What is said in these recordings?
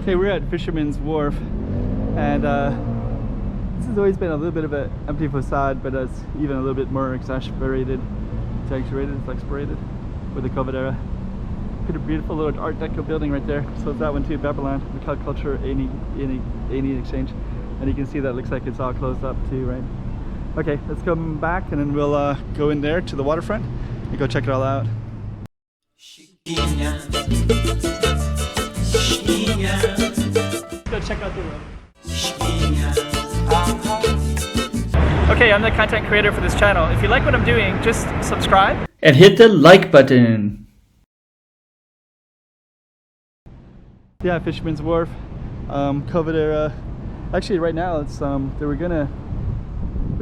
Okay, we're at Fisherman's Wharf, and this has always been a little bit of an empty facade, but it's even a little bit more exasperated, exasperated with the COVID era. Pretty beautiful little Art Deco building right there. So it's that one too, Babylon, Macau Culture, any exchange. And you can see that it looks like it's all closed up too, right? Okay, let's come back and then we'll go in there to the waterfront and go check it all out. Go check out the room. Okay, I'm the content creator for this channel. If you like what I'm doing, just subscribe and hit the like button. Yeah, Fisherman's Wharf, COVID era. Actually, right now it's the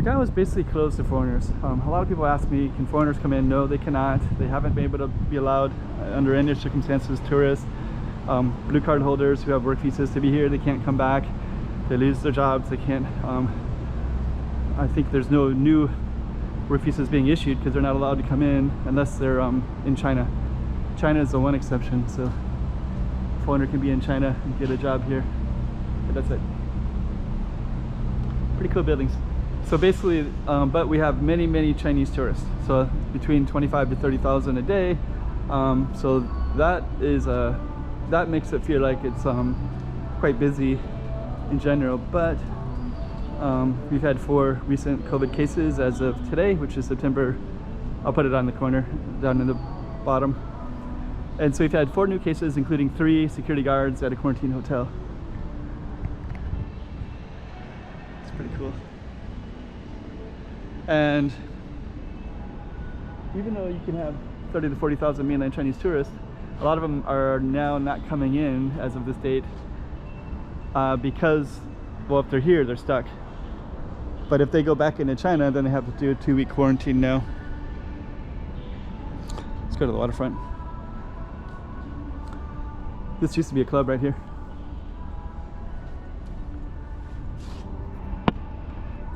guy was basically closed to foreigners. A lot of people ask me, can foreigners come in? No, they cannot. They haven't been able to be allowed under any circumstances. Tourists, blue card holders who have work visas to be here, they can't come back. They lose their jobs. They can't. I think there's no new work visas being issued because they're not allowed to come in unless they're in China. China is the one exception. So a foreigner can be in China and get a job here. But that's it. Pretty cool buildings. So basically, but we have many Chinese tourists. So between 25 to 30,000 a day. So that is that makes it feel like it's quite busy in general. But we've had 4 recent COVID cases as of today, which is September. I'll put it on the corner down in the bottom. And so we've had 4 new cases, including 3 security guards at a quarantine hotel. It's pretty cool. And even though you can have 30 to 40,000 mainland Chinese tourists, a lot of them are now not coming in as of this date because, well, if they're here, they're stuck. But if they go back into China, then they have to do a 2-week quarantine now. Let's go to the waterfront. This used to be a club right here.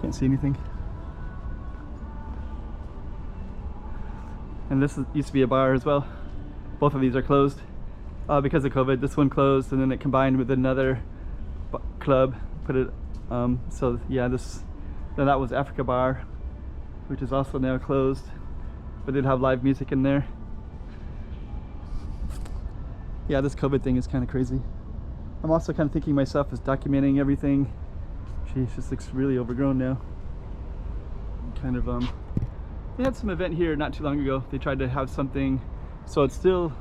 Can't see anything. And this used to be a bar as well. Both of these are closed because of COVID. This one closed, and then it combined with another club. Put it so yeah. Then that was Africa Bar, which is also now closed, but did have live music in there. Yeah, this COVID thing is kind of crazy. I'm also kind of thinking myself as documenting everything. Geez, this looks really overgrown now. Kind of they had some event here not too long ago. They tried to have something, so it still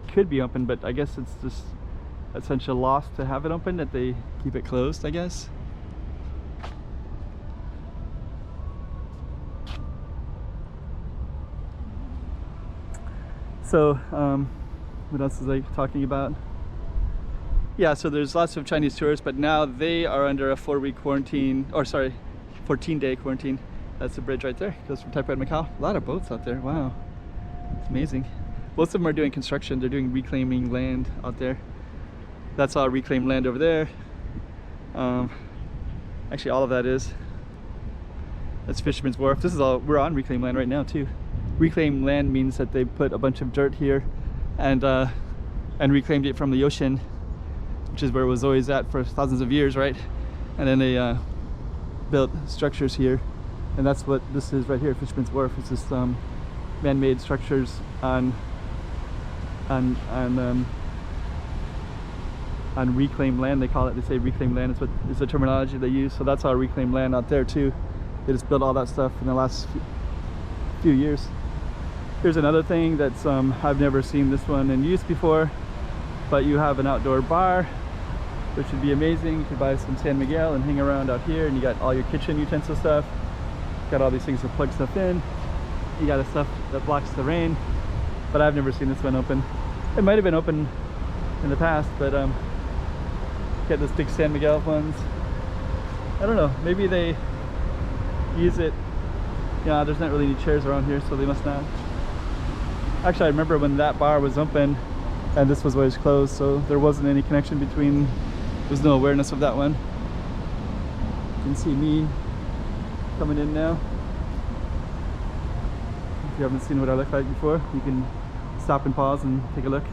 could be open, but I guess it's just essential loss to have it open that they keep it closed, I guess. So what else was I talking about? Yeah, so there's lots of Chinese tourists, but now they are under a 4-week quarantine, or sorry, 14-day quarantine. That's the bridge right there. It goes from Taipa to Macau. A lot of boats out there. Wow, it's amazing. Most of them are doing construction. They're doing reclaiming land out there. That's all reclaimed land over there. Actually, all of that is. That's Fisherman's Wharf. This is all, we're on reclaimed land right now too. Reclaimed land means that they put a bunch of dirt here and reclaimed it from the ocean, which is where it was always at for thousands of years, right? And then they built structures here. And that's what this is right here, Fisherman's Wharf. It's just man-made structures on reclaimed land. They call it. They say reclaimed land is the terminology they use. So that's our reclaimed land out there too. They just built all that stuff in the last few years. Here's another thing that's I've never seen this one in use before, but you have an outdoor bar, which would be amazing. You could buy some San Miguel and hang around out here, and you got all your kitchen utensil stuff. Got all these things to plug stuff in. You got stuff that blocks the rain, but I've never seen this one open. It might have been open in the past, but got this big San Miguel ones. I don't know, maybe they use it. Yeah, there's not really any chairs around here, so they must not. Actually, I remember when that bar was open and this was always closed, so there wasn't any connection between, there's no awareness of that one. You can see me coming in now. If you haven't seen what I look like before, you can stop and pause and take a look.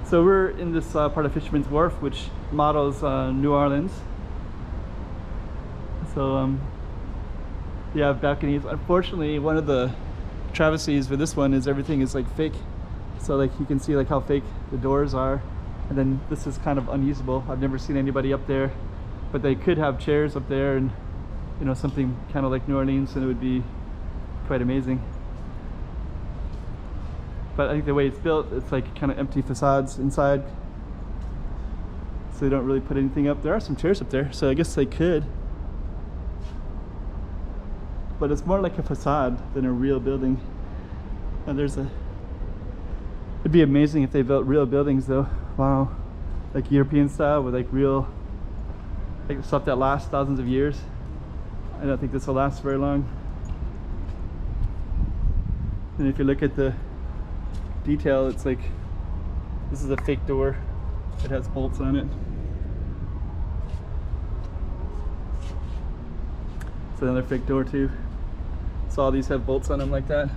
So we're in this part of Fisherman's Wharf, which models New Orleans. So you have balconies. Unfortunately, one of the travesties with this one is everything is like fake. So like you can see like how fake the doors are, and then this is kind of unusable. I've never seen anybody up there, but they could have chairs up there and, you know, something kind of like New Orleans, and it would be quite amazing. But I think the way it's built, it's like kind of empty facades inside, so they don't really put anything up. There are some chairs up there, so I guess they could, but it's more like a facade than a real building. And it'd be amazing if they built real buildings though. Wow, like European style with like real, like stuff that lasts thousands of years. I don't think this will last very long. And if you look at the detail, it's like, this is a fake door. It has bolts on it. It's another fake door too. So all these have bolts on them like that.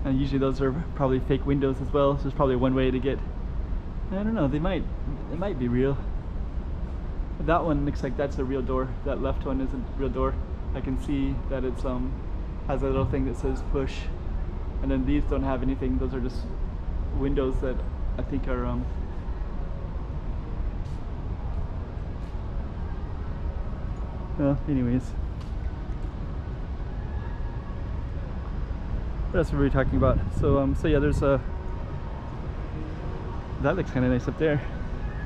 And usually those are probably fake windows as well. So there's probably one way to get, I don't know, it might be real. But that one looks like that's a real door. That left one isn't a real door. I can see that it's has a little thing that says push, and then these don't have anything. Those are just windows that I think are well, anyways, what else were we talking about? So so yeah, there's a, that looks kind of nice up there.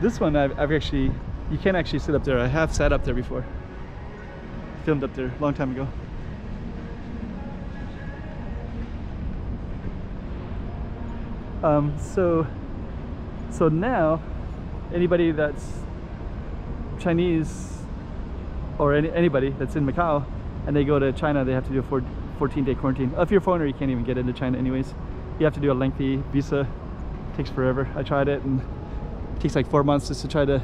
This one I've actually, you can't actually sit up there. I have sat up there before, filmed up there a long time ago. So now anybody that's Chinese or anybody that's in Macau and they go to China, they have to do a 14-day quarantine. If you're a foreigner, you can't even get into China anyways. You have to do a lengthy visa. It takes forever. I tried it and it takes like 4 months just to try to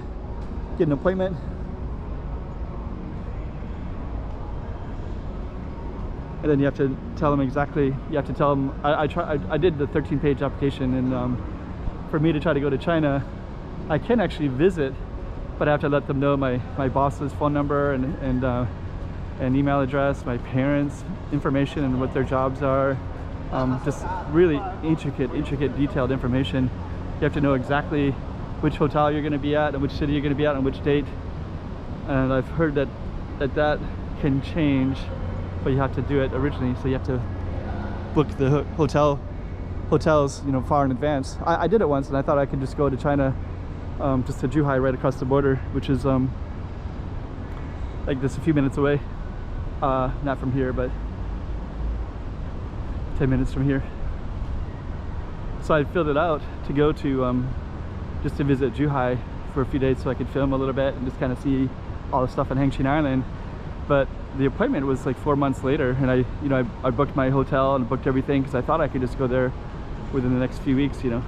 get an appointment. And then you have to tell them exactly, you have to tell them, I did the 13-page application, and for me to try to go to China, I can actually visit, but I have to let them know my boss's phone number and email address, my parents' information and what their jobs are. Just really intricate, detailed information. You have to know exactly which hotel you're going to be at and which city you're going to be at on which date. And I've heard that can change, but you have to do it originally, so you have to book the hotels, you know, far in advance. I did it once, and I thought I could just go to China, just to Zhuhai, right across the border, which is like just a few minutes away, not from here, but 10 minutes from here. So I filled it out to go to just to visit Zhuhai for a few days, so I could film a little bit and just kind of see all the stuff on Hengqin Island. But the appointment was like 4 months later, and I booked my hotel and booked everything because I thought I could just go there within the next few weeks, you know.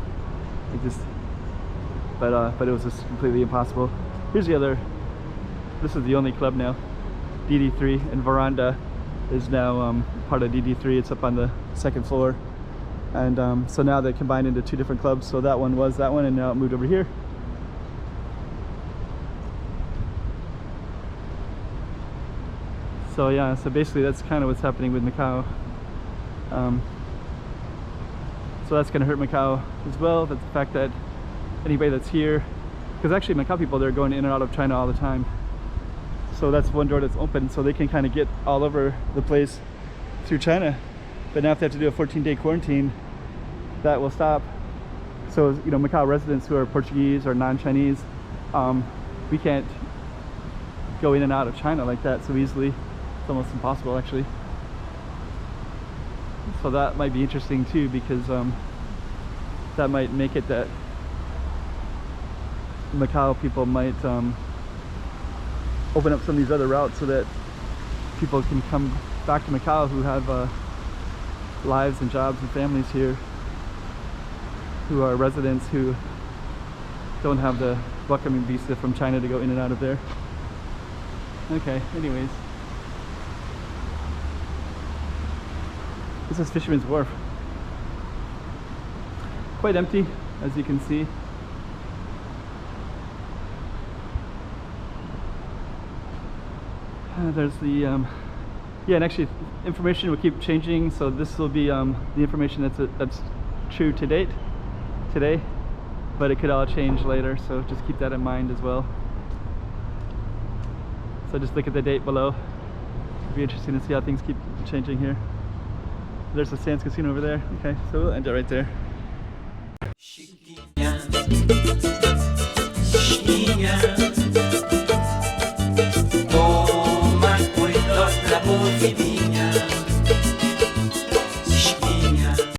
But it was just completely impossible. Here's the other, this is the only club now, DD3, and Veranda is now part of DD3. It's up on the second floor, and so now they combined into two different clubs. So that one was that one, and now it moved over here. So yeah, so basically that's kind of what's happening with Macau. So that's going to hurt Macau as well. That's the fact that anybody that's here, because actually Macau people, they're going in and out of China all the time. So that's one door that's open, so they can kind of get all over the place through China. But now if they have to do a 14-day quarantine, that will stop. So, you know, Macau residents who are Portuguese or non-Chinese, we can't go in and out of China like that so easily. It's almost impossible, actually. So that might be interesting too, because that might make it that Macau people might open up some of these other routes so that people can come back to Macau who have lives and jobs and families here, who are residents who don't have the welcoming visa from China to go in and out of there. Okay, anyways. This is Fisherman's Wharf. quite empty, as you can see. There's the yeah, and actually information will keep changing, so this will be the information that's true to date today, but it could all change later, so just keep that in mind as well. So just look at the date below. It'll be interesting to see how things keep changing here. There's the Sands Casino over there. Okay, so we'll end it right there.